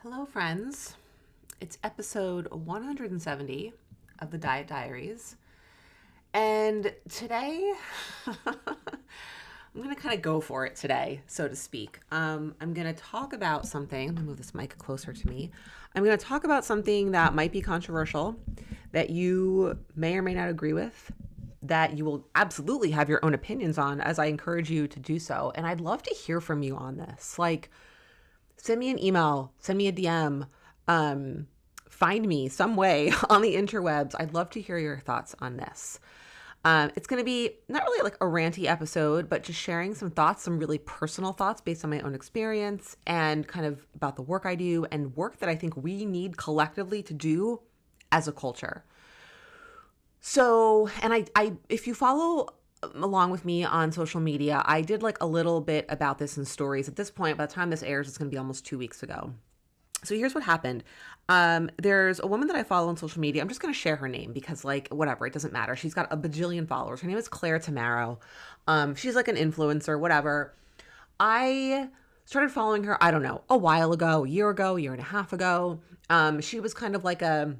Hello, friends. It's episode 170 of the Diet Diaries. And today, I'm going to kind of go for it today, so to speak. I'm going to talk about something. I'm going to move this mic closer to me. I'm going to talk about something that might be controversial, that you may or may not agree with, that you will absolutely have your own opinions on, as I encourage you to do so. And I'd love to hear from you on this. Send me an email, send me a DM, find me some way on the interwebs. I'd love to hear your thoughts on this. It's going to be not really like a ranty episode, but just sharing some thoughts, some really personal thoughts based on my own experience and kind of about the work I do and work that I think we need collectively to do as a culture. So, and I if you follow along with me on social media, I did like a little bit about this in stories. At this point, by the time this airs, it's going to be almost 2 weeks ago. So here's what happened. There's a woman that I follow on social media. I'm just going to share her name because whatever, it doesn't matter. She's got a bajillion followers. Her name is Claire Tamaro. She's like an influencer, whatever. I started following her, I don't know, a while ago, a year and a half ago. She was kind of like a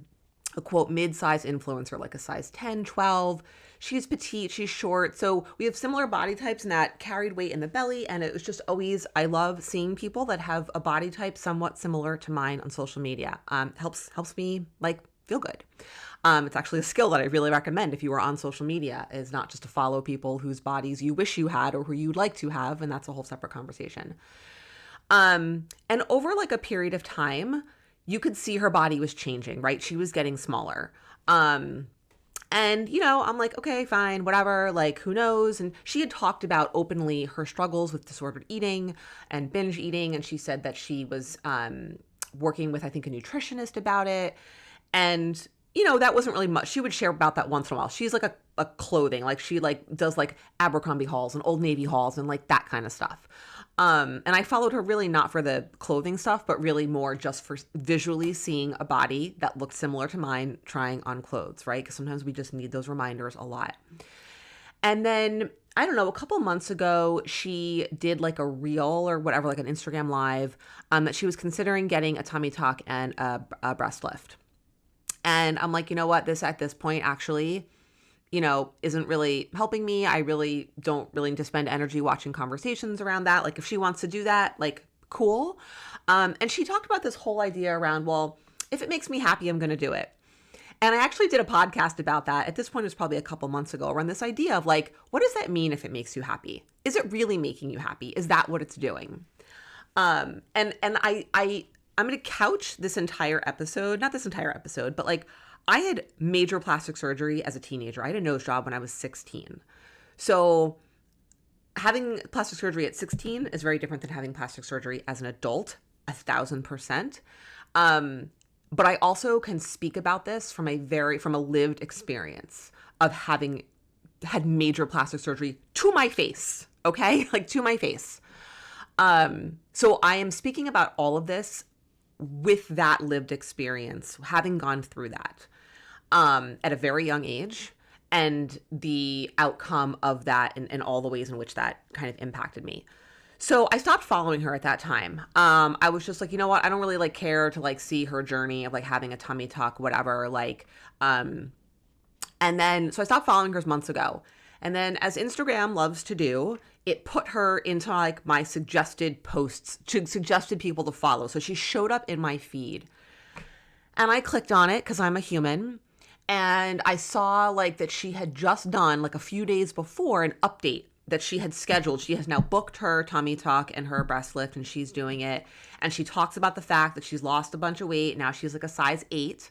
quote mid-size influencer, like a size 10, 12. She's petite, she's short. So we have similar body types in that carried weight in the belly. And it was just always, I love seeing people that have a body type somewhat similar to mine on social media. Helps me feel good. It's actually a skill that I really recommend if you are on social media, is not just to follow people whose bodies you wish you had or who you'd like to have. And that's a whole separate conversation. And over like a period of time, you could see her body was changing, right? She was getting smaller. And, I'm like, okay, fine, whatever, like, who knows? And she had talked about openly her struggles with disordered eating and binge eating. And she said that she was working with, I think, a nutritionist about it. And, that wasn't really much. She would share about that once in a while. She's like a clothing, like she does like Abercrombie hauls and Old Navy hauls and like that kind of stuff. And I followed her really not for the clothing stuff, but really more just for visually seeing a body that looked similar to mine trying on clothes, right? Because sometimes we just need those reminders a lot. And then, I don't know, a couple months ago, she did like a reel or whatever, like an Instagram live, that she was considering getting a tummy tuck and a breast lift. And I'm like, you know what, at this point, actually, isn't really helping me. I really don't really need to spend energy watching conversations around that. Like if she wants to do that, like cool. And she talked about this whole idea around, well, if it makes me happy, I'm going to do it. And I actually did a podcast about that. At this point, it was probably a couple months ago, around this idea of like, what does that mean if it makes you happy? Is it really making you happy? Is that what it's doing? And I'm going to couch this entire episode, not this entire episode, but like I had major plastic surgery as a teenager. I had a nose job when I was 16. So having plastic surgery at 16 is very different than having plastic surgery as an adult, 1,000%. But I also can speak about this from a lived experience of having had major plastic surgery to my face. Okay. Like to my face. So I am speaking about all of this with that lived experience, having gone through that at a very young age, and the outcome of that and all the ways in which that kind of impacted me. So I stopped following her at that time. I was just like, you know what? I don't really like care to like see her journey of like having a tummy tuck, whatever. And then, so I stopped following her months ago. And then, as Instagram loves to do, it put her into like my suggested posts, suggested people to follow. So she showed up in my feed. And I clicked on it because I'm a human. And I saw like that she had just done like a few days before an update that she had scheduled. She has now booked her tummy tuck and her breast lift, and she's doing it. And she talks about the fact that she's lost a bunch of weight. Now she's like a size 8.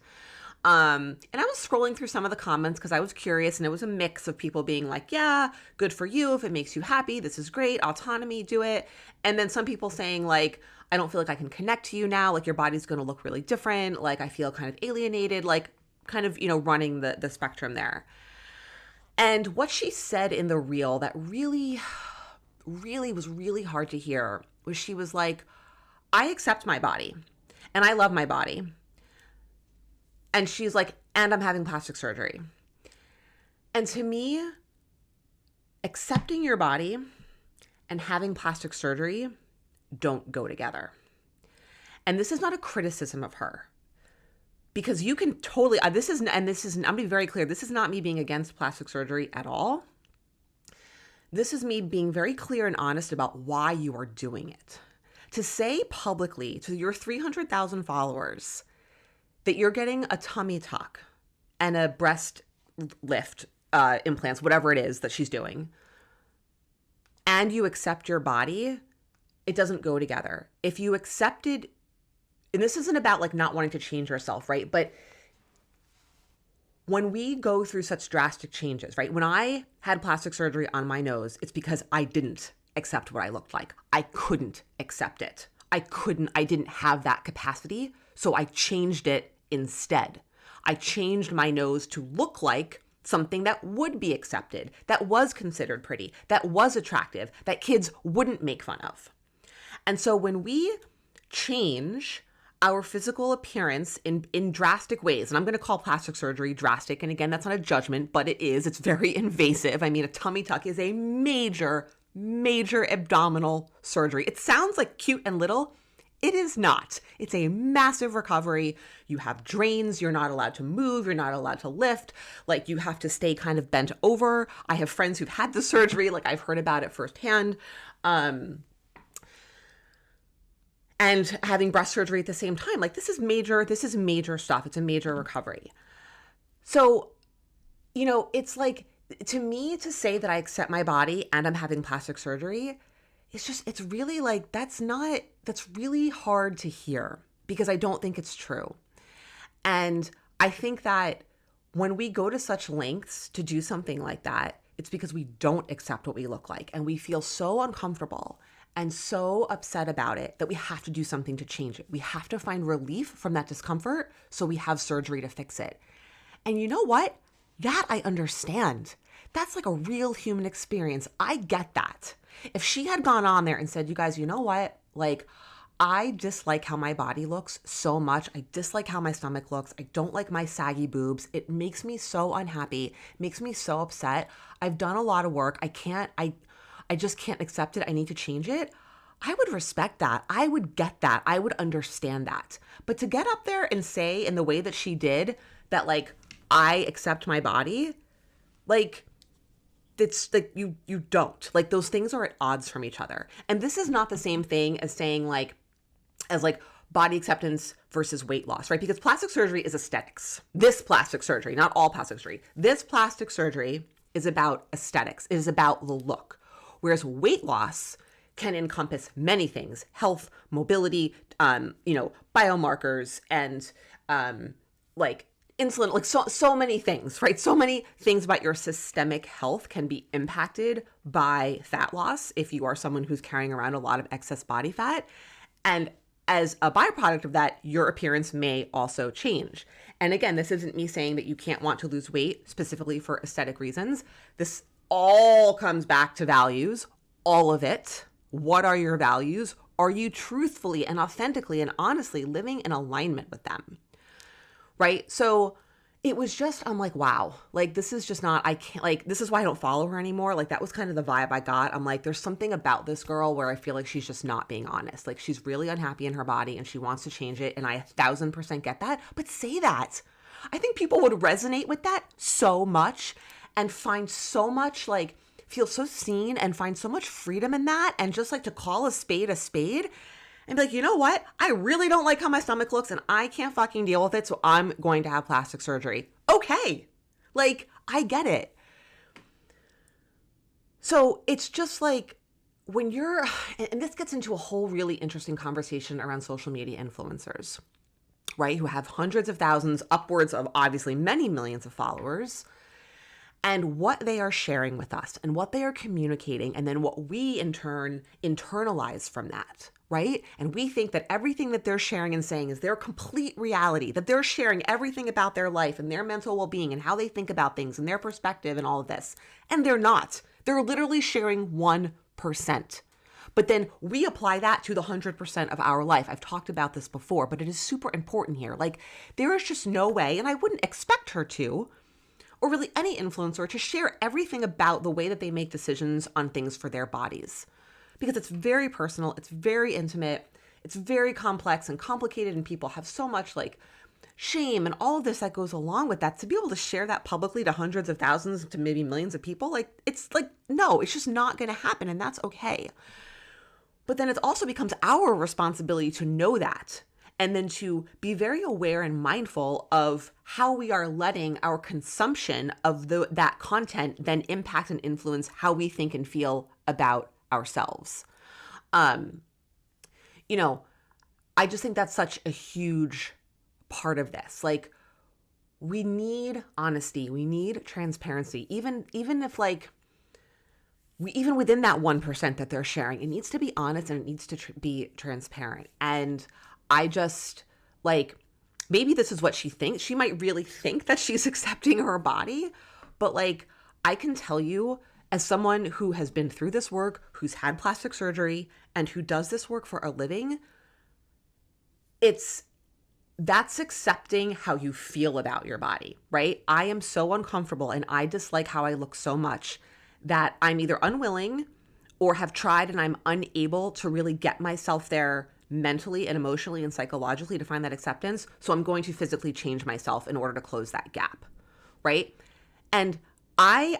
And I was scrolling through some of the comments because I was curious, and it was a mix of people being like, yeah, good for you. If it makes you happy, this is great. Autonomy, do it. And then some people saying like, I don't feel like I can connect to you now. Like your body's going to look really different. Like I feel kind of alienated, like kind of, running the spectrum there. And what she said in the reel that really, really was really hard to hear was she was like, I accept my body and I love my body. And she's like, and I'm having plastic surgery. And to me, accepting your body and having plastic surgery don't go together. And this is not a criticism of her, because you can totally, I'm gonna be very clear, this is not me being against plastic surgery at all. This is me being very clear and honest about why you are doing it. To say publicly to your 300,000 followers that you're getting a tummy tuck and a breast lift, implants, whatever it is that she's doing, and you accept your body, it doesn't go together. If you accepted, and this isn't about like not wanting to change yourself, right? But when we go through such drastic changes, right? When I had plastic surgery on my nose, it's because I didn't accept what I looked like. I couldn't accept it. I didn't have that capacity. So I changed it instead. I changed my nose to look like something that would be accepted, that was considered pretty, that was attractive, that kids wouldn't make fun of. And so when we change our physical appearance in drastic ways, and I'm going to call plastic surgery drastic, and again, that's not a judgment, but it is. It's very invasive. I mean, a tummy tuck is a major abdominal surgery. It sounds like cute and little. It is not. It's a massive recovery. You have drains. You're not allowed to move. You're not allowed to lift. Like, you have to stay kind of bent over. I have friends who've had the surgery. Like, I've heard about it firsthand. And having breast surgery at the same time. Like, this is major stuff. It's a major recovery. So, you know, it's like, to me, to say that I accept my body and I'm having plastic surgery, it's really like, that's really hard to hear, because I don't think it's true. And I think that when we go to such lengths to do something like that, it's because we don't accept what we look like, and we feel so uncomfortable and so upset about it that we have to do something to change it. We have to find relief from that discomfort, so we have surgery to fix it. And you know what? That I understand. That's like a real human experience. I get that. If she had gone on there and said, you guys, you know what? Like, I dislike how my body looks so much. I dislike how my stomach looks. I don't like my saggy boobs. It makes me so unhappy, makes me so upset. I've done a lot of work. I just can't accept it. I need to change it. I would respect that. I would get that. I would understand that. But to get up there and say in the way that she did that, like, I accept my body, like, it's like you don't. Like, those things are at odds from each other. And this is not the same thing as saying like body acceptance versus weight loss, right? Because plastic surgery is aesthetics. This plastic surgery, not all plastic surgery. This plastic surgery is about aesthetics. It is about the look. Whereas weight loss can encompass many things: health, mobility, biomarkers, and like insulin, like so many things, right? So many things about your systemic health can be impacted by fat loss if you are someone who's carrying around a lot of excess body fat. And as a byproduct of that, your appearance may also change. And again, this isn't me saying that you can't want to lose weight specifically for aesthetic reasons. This all comes back to values, all of it. What are your values? Are you truthfully and authentically and honestly living in alignment with them? Right? So it was just, I'm like, wow, like, this is just not, I can't, like, this is why I don't follow her anymore. Like, that was kind of the vibe I got. I'm like, there's something about this girl where I feel like she's just not being honest. Like, she's really unhappy in her body and she wants to change it. And I 1,000% get that, but say that. I think people would resonate with that so much and find so much, like, feel so seen and find so much freedom in that. And just like to call a spade and be like, you know what? I really don't like how my stomach looks and I can't fucking deal with it, so I'm going to have plastic surgery. Okay. Like, I get it. So it's just like, when you're, and this gets into a whole really interesting conversation around social media influencers, right? Who have hundreds of thousands, upwards of obviously many millions of followers, and what they are sharing with us and what they are communicating, and then what we in turn internalize from that, right? And we think that everything that they're sharing and saying is their complete reality, that they're sharing everything about their life and their mental well-being and how they think about things and their perspective and all of this. And they're not. They're literally sharing 1%. But then we apply that to the 100% of our life. I've talked about this before, but it is super important here. Like, there is just no way, and I wouldn't expect her to, or really any influencer, to share everything about the way that they make decisions on things for their bodies. Because it's very personal, it's very intimate, it's very complex and complicated, and people have so much like shame and all of this that goes along with that. To be able to share that publicly to hundreds of thousands to maybe millions of people, like it's like, no, it's just not going to happen, and that's okay. But then it also becomes our responsibility to know that, and then to be very aware and mindful of how we are letting our consumption of that content then impact and influence how we think and feel about ourselves. You know, I just think that's such a huge part of this. Like, we need honesty, we need transparency, even if like even within that 1% that they're sharing, it needs to be honest and it needs to be transparent. And I just like, maybe this is what she thinks. She might really think that she's accepting her body, but like, I can tell you, as someone who has been through this work, who's had plastic surgery, and who does this work for a living, that's accepting how you feel about your body, right? I am so uncomfortable and I dislike how I look so much that I'm either unwilling or have tried and I'm unable to really get myself there mentally and emotionally and psychologically to find that acceptance. So I'm going to physically change myself in order to close that gap, right? And I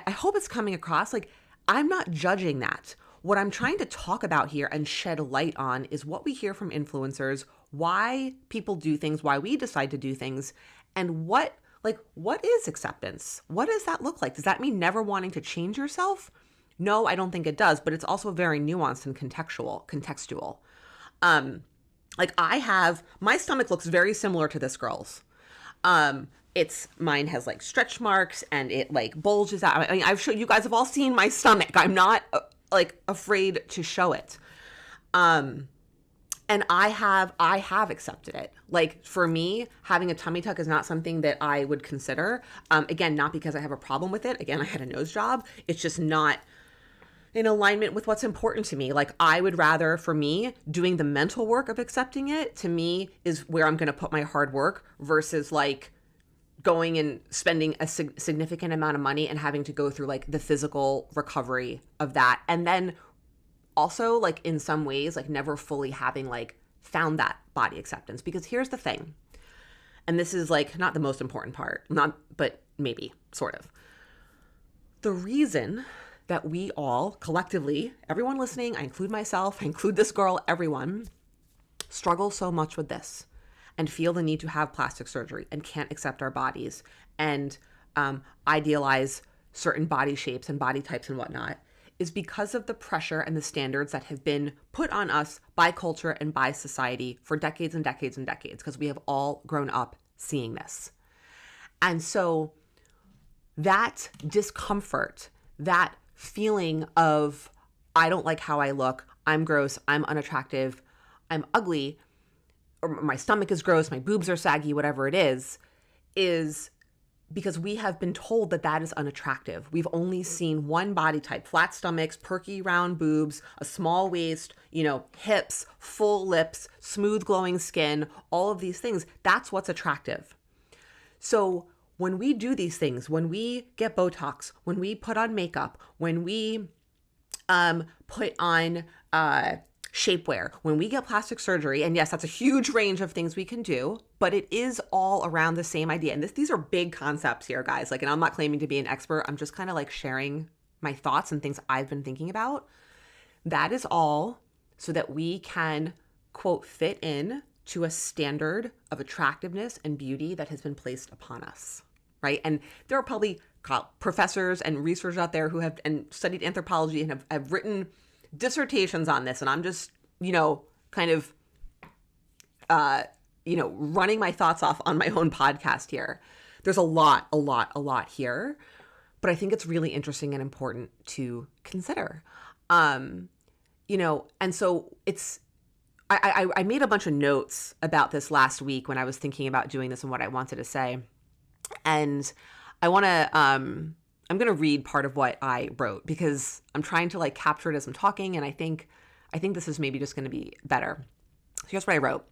hope it's coming across like I'm not judging that. What I'm trying to talk about here and shed light on is what we hear from influencers, why people do things, why we decide to do things, and what is acceptance? What does that look like? Does that mean never wanting to change yourself? No, I don't think it does, but it's also very nuanced and contextual. My stomach looks very similar to this girl's. Mine has like stretch marks and it like bulges out. I mean, I've shown you guys have all seen my stomach. I'm not like afraid to show it. And I have accepted it. Like, for me, having a tummy tuck is not something that I would consider. Again, not because I have a problem with it. Again, I had a nose job. It's just not in alignment with what's important to me. Like, I would rather, for me, doing the mental work of accepting it, to me, is where I'm going to put my hard work versus like going and spending a significant amount of money and having to go through like the physical recovery of that. And then also like in some ways, like never fully having like found that body acceptance. Because here's the thing, and this is like not the most important part, but maybe sort of. The reason that we all collectively, everyone listening, I include myself, I include this girl, everyone, struggle so much with this and feel the need to have plastic surgery and can't accept our bodies and idealize certain body shapes and body types and whatnot, is because of the pressure and the standards that have been put on us by culture and by society for decades and decades and decades, because we have all grown up seeing this. And so that discomfort, that feeling of, I don't like how I look, I'm gross, I'm unattractive, I'm ugly, or my stomach is gross, my boobs are saggy, whatever it is because we have been told that that is unattractive. We've only seen one body type: flat stomachs, perky round boobs, a small waist, hips, full lips, smooth glowing skin, all of these things. That's what's attractive. So when we do these things, when we get Botox, when we put on makeup, when we put on shapewear, when we get plastic surgery, and yes, that's a huge range of things we can do, but it is all around the same idea. And these are big concepts here, guys. Like, and I'm not claiming to be an expert. I'm just kind of like sharing my thoughts and things I've been thinking about. That is all so that we can, quote, fit in to a standard of attractiveness and beauty that has been placed upon us, right? And there are probably professors and researchers out there who have studied anthropology and have written dissertations on this, and I'm just, kind of, running my thoughts off on my own podcast here. There's a lot here, but I think it's really interesting and important to consider. And so I made a bunch of notes about this last week when I was thinking about doing this and what I wanted to say, and I want to, I'm going to read part of what I wrote because I'm trying to like capture it as I'm talking. And I think this is maybe just going to be better. So here's what I wrote.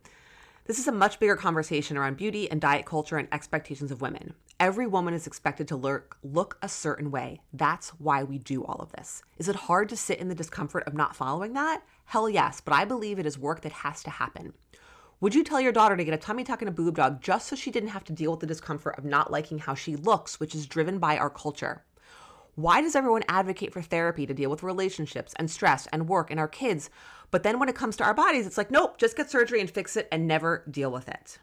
This is a much bigger conversation around beauty and diet culture and expectations of women. Every woman is expected to look a certain way. That's why we do all of this. Is it hard to sit in the discomfort of not following that? Hell yes, but I believe it is work that has to happen. Would you tell your daughter to get a tummy tuck and a boob job just so she didn't have to deal with the discomfort of not liking how she looks, which is driven by our culture? Why does everyone advocate for therapy to deal with relationships and stress and work and our kids? But then when it comes to our bodies, it's like, nope, just get surgery and fix it and never deal with it.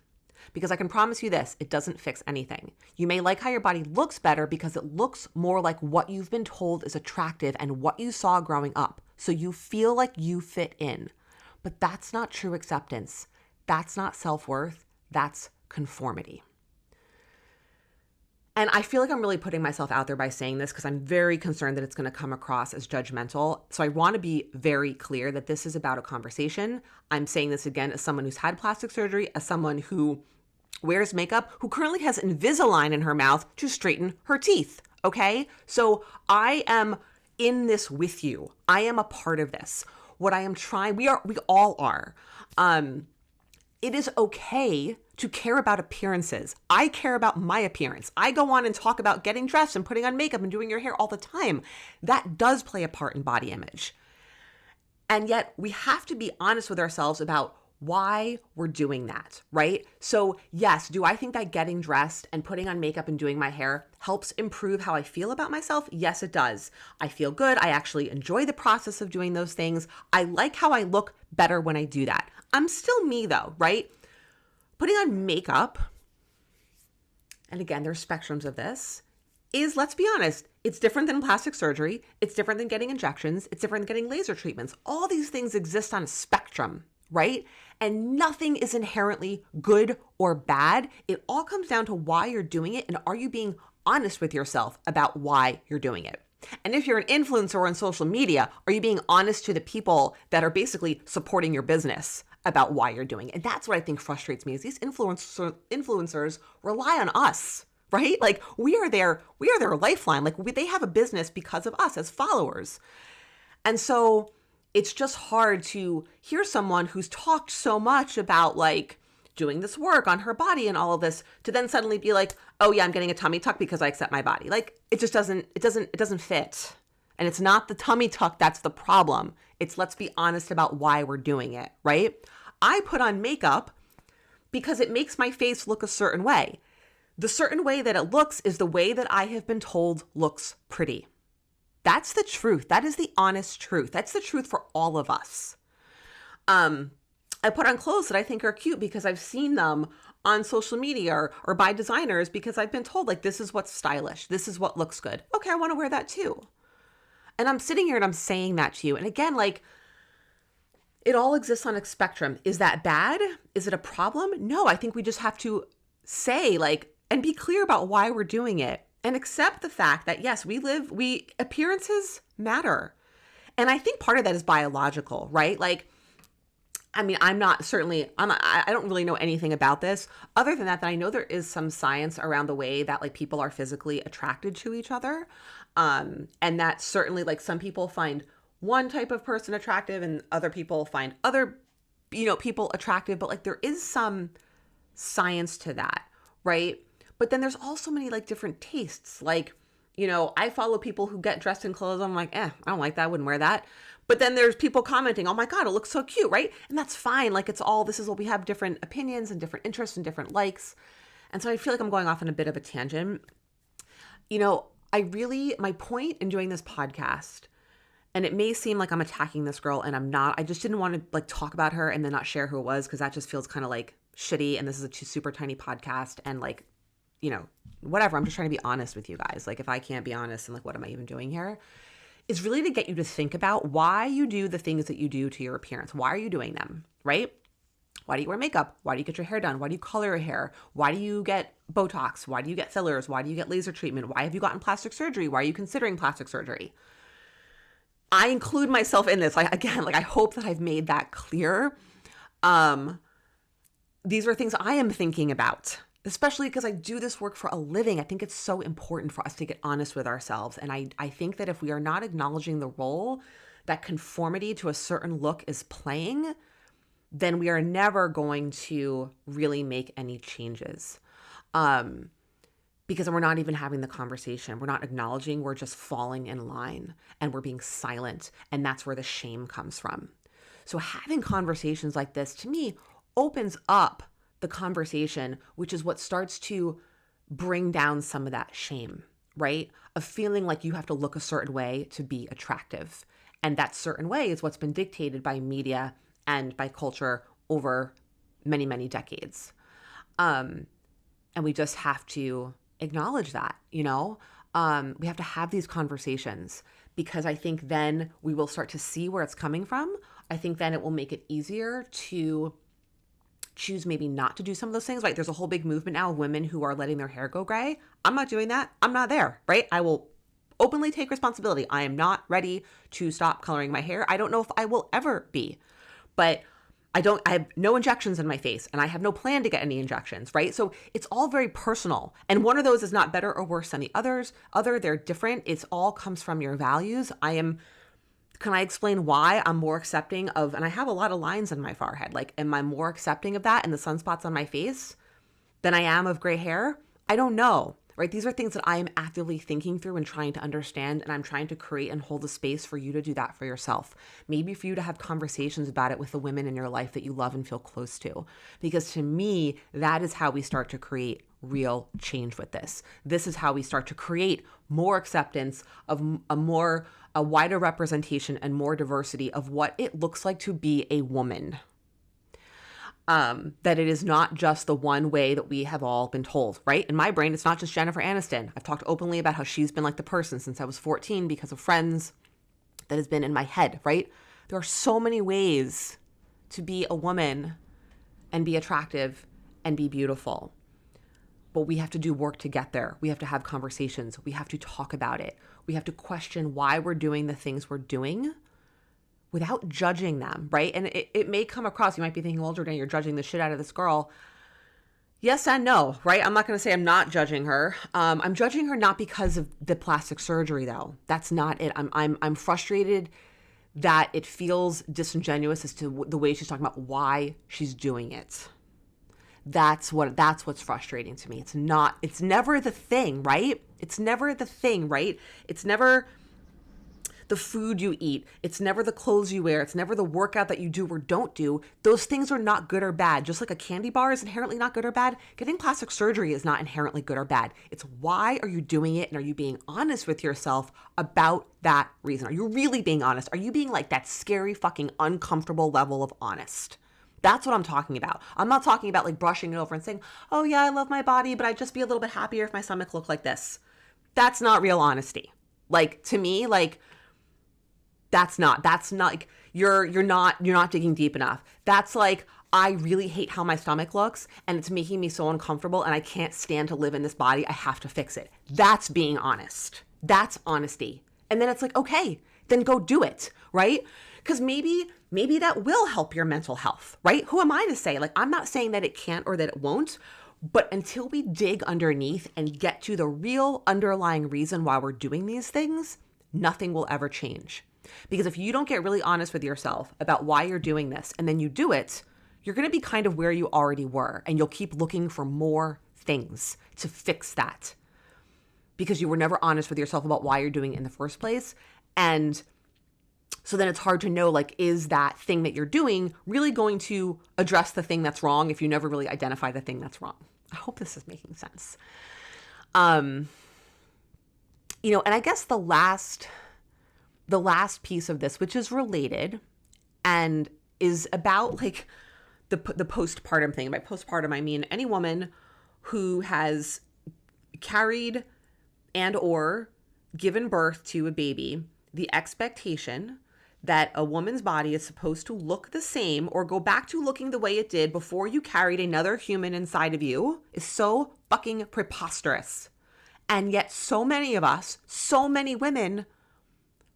Because I can promise you this, it doesn't fix anything. You may like how your body looks better because it looks more like what you've been told is attractive and what you saw growing up. So you feel like you fit in. But that's not true acceptance. That's not self-worth. That's conformity. And I feel like I'm really putting myself out there by saying this because I'm very concerned that it's going to come across as judgmental. So I want to be very clear that this is about a conversation. I'm saying this again as someone who's had plastic surgery, as someone who wears makeup, who currently has Invisalign in her mouth to straighten her teeth. Okay? So I am in this with you. I am a part of this. What I am trying, we all are. It is okay to care about appearances. I care about my appearance. I go on and talk about getting dressed and putting on makeup and doing your hair all the time. That does play a part in body image. And yet we have to be honest with ourselves about why we're doing that, right? So yes, do I think that getting dressed and putting on makeup and doing my hair helps improve how I feel about myself? Yes, it does. I feel good. I actually enjoy the process of doing those things. I like how I look better when I do that. I'm still me though, right? Putting on makeup, and again, there's spectrums of this, is, let's be honest, it's different than plastic surgery. It's different than getting injections. It's different than getting laser treatments. All these things exist on a spectrum, right? And nothing is inherently good or bad. It all comes down to why you're doing it and are you being honest with yourself about why you're doing it? And if you're an influencer on social media, are you being honest to the people that are basically supporting your business about why you're doing it? And that's what I think frustrates me is these influencers rely on us, right? Like we are their lifeline. Like they have a business because of us as followers. And so it's just hard to hear someone who's talked so much about like doing this work on her body and all of this to then suddenly be like, oh yeah, I'm getting a tummy tuck because I accept my body. Like it just doesn't fit. And it's not the tummy tuck that's the problem. It's let's be honest about why we're doing it, right? I put on makeup because it makes my face look a certain way. The certain way that it looks is the way that I have been told looks pretty. That's the truth. That is the honest truth. That's the truth for all of us. I put on clothes that I think are cute because I've seen them on social media or by designers because I've been told like, this is what's stylish. This is what looks good. Okay, I want to wear that too. And I'm sitting here and I'm saying that to you. And again, like it all exists on a spectrum. Is that bad? Is it a problem? No, I think we just have to say like, and be clear about why we're doing it and accept the fact that yes, appearances matter. And I think part of that is biological, right? Like, I mean, I don't really know anything about this other than that I know there is some science around the way that like people are physically attracted to each other. And that certainly like some people find one type of person attractive and other people find other, people attractive, but like there is some science to that, right? But then there's also many like different tastes. Like, I follow people who get dressed in clothes. I'm like, I don't like that. I wouldn't wear that. But then there's people commenting, oh my God, it looks so cute, right? And that's fine. Like this is what we have different opinions and different interests and different likes. And so I feel like I'm going off on a bit of a tangent. My point in doing this podcast, and it may seem like I'm attacking this girl and I'm not, I just didn't want to like talk about her and then not share who it was because that just feels kind of like shitty. And this is a super tiny podcast and like, whatever. I'm just trying to be honest with you guys. Like if I can't be honest, then like, what am I even doing here? Is really to get you to think about why you do the things that you do to your appearance. Why are you doing them, right? Why do you wear makeup? Why do you get your hair done? Why do you color your hair? Why do you get Botox? Why do you get fillers? Why do you get laser treatment? Why have you gotten plastic surgery? Why are you considering plastic surgery? I include myself in this. I hope that I've made that clear. These are things I am thinking about, especially because I do this work for a living. I think it's so important for us to get honest with ourselves. And I think that if we are not acknowledging the role that conformity to a certain look is playing, then we are never going to really make any changes. Because we're not even having the conversation. We're not acknowledging, we're just falling in line and we're being silent. And that's where the shame comes from. So having conversations like this, to me, opens up the conversation, which is what starts to bring down some of that shame, right? Of feeling like you have to look a certain way to be attractive. And that certain way is what's been dictated by media and by culture over many, many decades. And we just have to acknowledge that, you know? We have to have these conversations, because I think then we will start to see where it's coming from. I think then it will make it easier to choose maybe not to do some of those things, right? There's a whole big movement now of women who are letting their hair go gray. I'm not doing that. I'm not there, right? I will openly take responsibility. I am not ready to stop coloring my hair. I don't know if I will ever be, but I have no injections in my face, and I have no plan to get any injections, right? So it's all very personal. And one of those is not better or worse than the others. They're different. It's all comes from your values. Can I explain why I'm more accepting of, and I have a lot of lines in my forehead. Like, am I more accepting of that and the sunspots on my face than I am of gray hair? I don't know, right? These are things that I am actively thinking through and trying to understand, and I'm trying to create and hold a space for you to do that for yourself. Maybe for you to have conversations about it with the women in your life that you love and feel close to. Because to me, that is how we start to create real change with this. This is how we start to create more acceptance of a wider representation and more diversity of what it looks like to be a woman. That it is not just the one way that we have all been told, right? In my brain, it's not just Jennifer Aniston. I've talked openly about how she's been like the person since I was 14 because of Friends. That has been in my head, right? There are so many ways to be a woman and be attractive and be beautiful. But we have to do work to get there. We have to have conversations. We have to talk about it. We have to question why we're doing the things we're doing without judging them, right? And it may come across, you might be thinking, well, Jordan, you're judging the shit out of this girl. Yes and no, right? I'm not going to say I'm not judging her. I'm judging her not because of the plastic surgery, though. That's not it. I'm frustrated that it feels disingenuous as to the way she's talking about why she's doing it. That's what's frustrating to me. It's never the thing, right? It's never the thing, right? It's never the food you eat. It's never the clothes you wear. It's never the workout that you do or don't do. Those things are not good or bad. Just like a candy bar is inherently not good or bad, getting plastic surgery is not inherently good or bad. It's why are you doing it, and are you being honest with yourself about that reason? Are you really being honest? Are you being like that scary fucking uncomfortable level of honest? That's what I'm talking about. I'm not talking about like brushing it over and saying, oh yeah, I love my body, but I'd just be a little bit happier if my stomach looked like this. That's not real honesty. Like, to me, like, that's not like, you're not digging deep enough. That's like, I really hate how my stomach looks and it's making me so uncomfortable and I can't stand to live in this body. I have to fix it. That's being honest. That's honesty. And then it's like, okay, then go do it, right? Because maybe that will help your mental health, right? Who am I to say? Like, I'm not saying that it can't or that it won't, but until we dig underneath and get to the real underlying reason why we're doing these things, nothing will ever change. Because if you don't get really honest with yourself about why you're doing this and then you do it, you're going to be kind of where you already were, and you'll keep looking for more things to fix that because you were never honest with yourself about why you're doing it in the first place. And so then it's hard to know, like, is that thing that you're doing really going to address the thing that's wrong if you never really identify the thing that's wrong? I hope this is making sense. And I guess the last piece of this, which is related and is about like the postpartum thing. By postpartum, I mean any woman who has carried and or given birth to a baby. The expectation that a woman's body is supposed to look the same or go back to looking the way it did before you carried another human inside of you is so fucking preposterous. And yet so many of us, so many women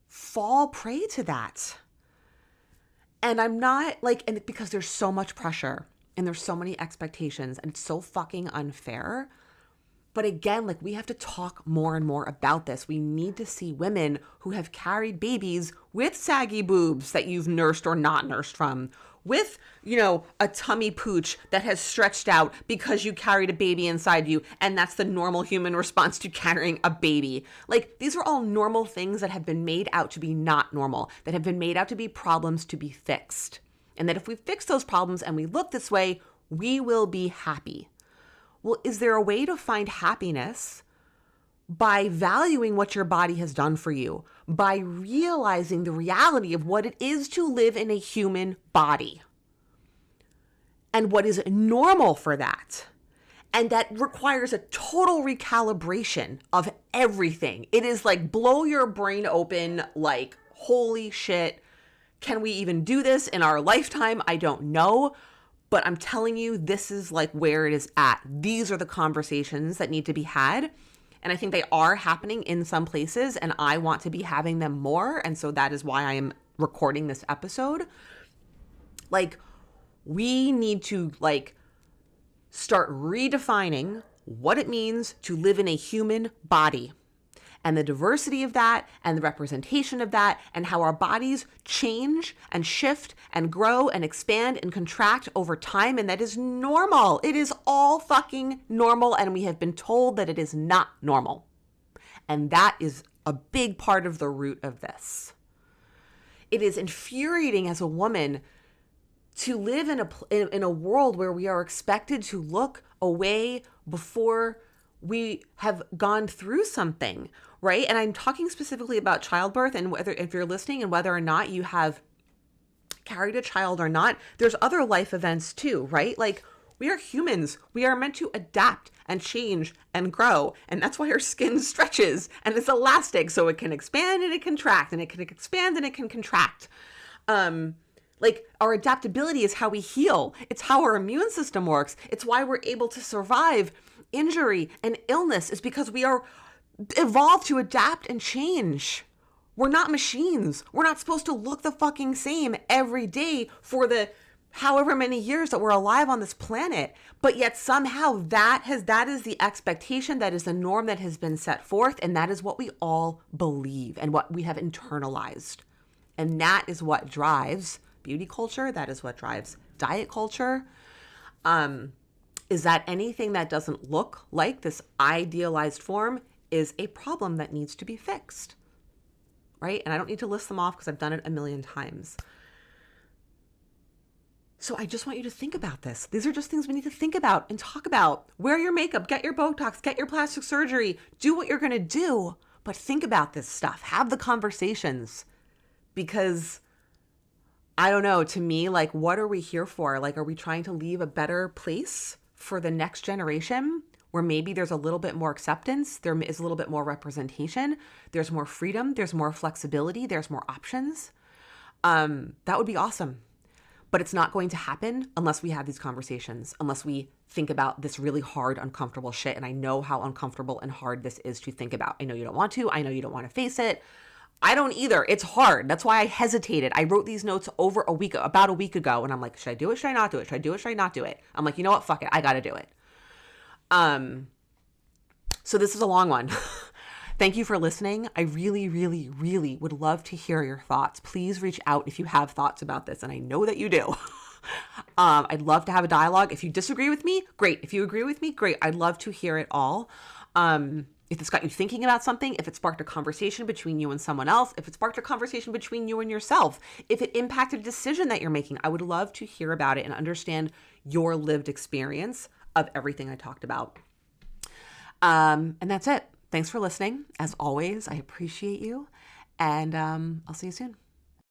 fall prey to that. And I'm not like, and because there's so much pressure and there's so many expectations and it's so fucking unfair. But again, like, we have to talk more and more about this. We need to see women who have carried babies with saggy boobs that you've nursed or not nursed from, with, you know, a tummy pooch that has stretched out because you carried a baby inside you, and that's the normal human response to carrying a baby. Like, these are all normal things that have been made out to be not normal, that have been made out to be problems to be fixed. And that if we fix those problems and we look this way, we will be happy. Well, is there a way to find happiness by valuing what your body has done for you, by realizing the reality of what it is to live in a human body and what is normal for that? And that requires a total recalibration of everything. It is like blow your brain open, like, holy shit, can we even do this in our lifetime? I don't know. But I'm telling you, this is like where it is at. These are the conversations that need to be had. And I think they are happening in some places, and I want to be having them more. And so that is why I am recording this episode. Like, we need to like start redefining what it means to live in a human body, and the diversity of that, and the representation of that, and how our bodies change and shift and grow and expand and contract over time. And that is normal. It is all fucking normal. And we have been told that it is not normal. And that is a big part of the root of this. It is infuriating as a woman to live in a world where we are expected to look away before we have gone through something, right? And I'm talking specifically about childbirth, and whether, if you're listening, and whether or not you have carried a child or not, there's other life events too, right? Like, we are humans. We are meant to adapt and change and grow. And that's why our skin stretches and it's elastic, so it can expand and it can contract, and it can expand and it can contract. Like, our adaptability is how we heal. It's how our immune system works. It's why we're able to survive injury and illness, is because we are evolved to adapt and change. We're not machines. We're not supposed to look the fucking same every day for the however many years that we're alive on this planet. But yet somehow that is the expectation, that is the norm that has been set forth, and that is what we all believe and what we have internalized. And that is what drives beauty culture. That is what drives diet culture. Is that anything that doesn't look like this idealized form is a problem that needs to be fixed, right? And I don't need to list them off because I've done it a million times. So I just want you to think about this. These are just things we need to think about and talk about. Wear your makeup, get your Botox, get your plastic surgery, do what you're going to do, but think about this stuff. Have the conversations, because I don't know, to me, like, what are we here for? Like, are we trying to leave a better place for the next generation where maybe there's a little bit more acceptance, there is a little bit more representation, there's more freedom, there's more flexibility, there's more options? That would be awesome. But it's not going to happen unless we have these conversations, unless we think about this really hard, uncomfortable shit. And I know how uncomfortable and hard this is to think about. I know you don't want to. I know you don't want to face it. I don't either. It's hard. That's why I hesitated. I wrote these notes about a week ago, and I'm like, should I do it? Should I not do it? Should I do it? Should I not do it? I'm like, you know what? Fuck it. I got to do it. So this is a long one. Thank you for listening. I really, really, really would love to hear your thoughts. Please reach out if you have thoughts about this, and I know that you do. I'd love to have a dialogue. If you disagree with me, great. If you agree with me, great. I'd love to hear it all. If it's got you thinking about something, if it sparked a conversation between you and someone else, if it sparked a conversation between you and yourself, if it impacted a decision that you're making, I would love to hear about it and understand your lived experience of everything I talked about. And that's it. Thanks for listening. As always, I appreciate you, and I'll see you soon.